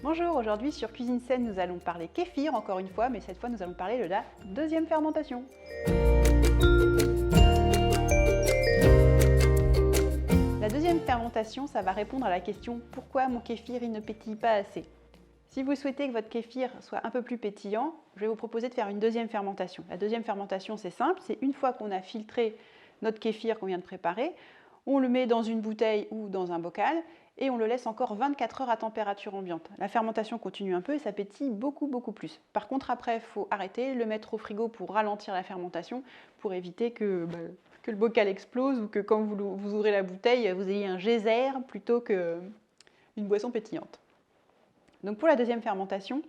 Bonjour, aujourd'hui sur Cuisine Saine, nous allons parler kéfir encore une fois, mais cette fois nous allons parler de la deuxième fermentation. La deuxième fermentation, ça va répondre à la question « Pourquoi mon kéfir il ne pétille pas assez ?» Si vous souhaitez que votre kéfir soit un peu plus pétillant, je vais vous proposer de faire une deuxième fermentation. La deuxième fermentation, c'est simple, c'est une fois qu'on a filtré notre kéfir qu'on vient de préparer, on le met dans une bouteille ou dans un bocal et on le laisse encore 24 heures à température ambiante. La fermentation continue un peu et ça pétille beaucoup plus. Par contre, après, il faut arrêter, le mettre au frigo pour ralentir la fermentation, pour éviter que le bocal explose ou que quand vous ouvrez la bouteille, vous ayez un geyser plutôt qu'une boisson pétillante. Donc pour la deuxième fermentation,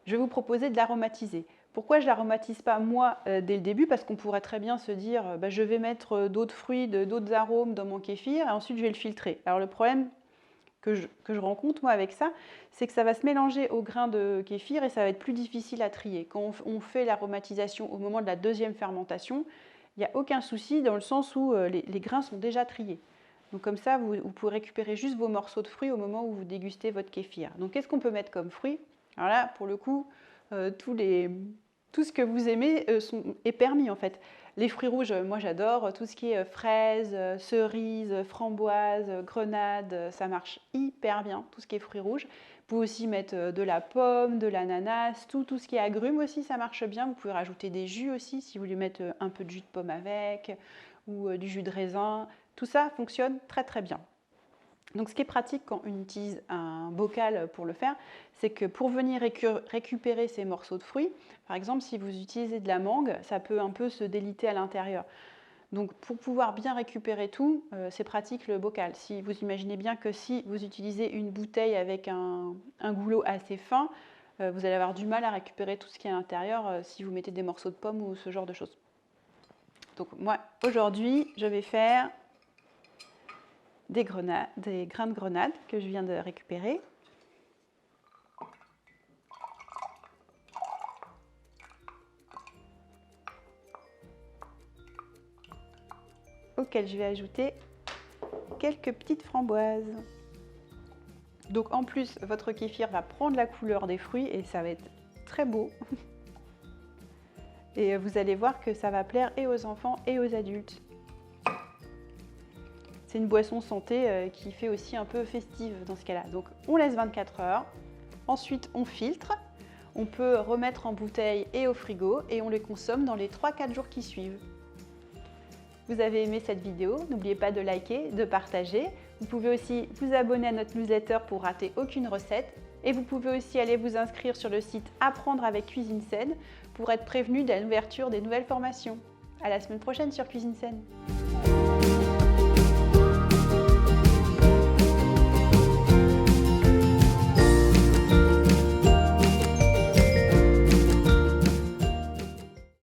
je vais vous proposer de l'aromatiser. Pourquoi je ne l'aromatise pas moi dès le début? Parce qu'on pourrait très bien se dire je vais mettre d'autres fruits, d'autres arômes dans mon kéfir et ensuite je vais le filtrer. Alors le problème que je rencontre moi avec ça, c'est que ça va se mélanger au grain de kéfir et ça va être plus difficile à trier. Quand on fait l'aromatisation au moment de la deuxième fermentation, il n'y a aucun souci dans le sens où les grains sont déjà triés. Donc comme ça, vous pouvez récupérer juste vos morceaux de fruits au moment où vous dégustez votre kéfir. Donc qu'est-ce qu'on peut mettre comme fruits? Alors là, pour le coup, tout ce que vous aimez est permis en fait. Les fruits rouges, moi j'adore, tout ce qui est fraises, cerises, framboises, grenades, ça marche hyper bien, tout ce qui est fruits rouges. Vous pouvez aussi mettre de la pomme, de l'ananas, tout ce qui est agrumes aussi, ça marche bien. Vous pouvez rajouter des jus aussi, si vous voulez mettre un peu de jus de pomme avec, ou du jus de raisin. Tout ça fonctionne très bien. Donc ce qui est pratique quand on utilise un bocal pour le faire, c'est que pour venir récupérer ces morceaux de fruits, par exemple si vous utilisez de la mangue, ça peut un peu se déliter à l'intérieur. Donc pour pouvoir bien récupérer tout, c'est pratique le bocal. Si vous imaginez bien que si vous utilisez une bouteille avec un goulot assez fin, vous allez avoir du mal à récupérer tout ce qui est à l'intérieur si vous mettez des morceaux de pommes ou ce genre de choses. Donc moi aujourd'hui, je vais faire des grains de grenade que je viens de récupérer. Auquel je vais ajouter quelques petites framboises. Donc en plus, votre kéfir va prendre la couleur des fruits et ça va être très beau. Et vous allez voir que ça va plaire et aux enfants et aux adultes. C'est une boisson santé qui fait aussi un peu festive dans ce cas-là. Donc on laisse 24 heures, ensuite on filtre, on peut remettre en bouteille et au frigo et on les consomme dans les 3-4 jours qui suivent. Vous avez aimé cette vidéo, n'oubliez pas de liker, de partager. Vous pouvez aussi vous abonner à notre newsletter pour rater aucune recette. Et vous pouvez aussi aller vous inscrire sur le site Apprendre avec Cuisine Saine pour être prévenu de l'ouverture des nouvelles formations. À la semaine prochaine sur Cuisine Saine.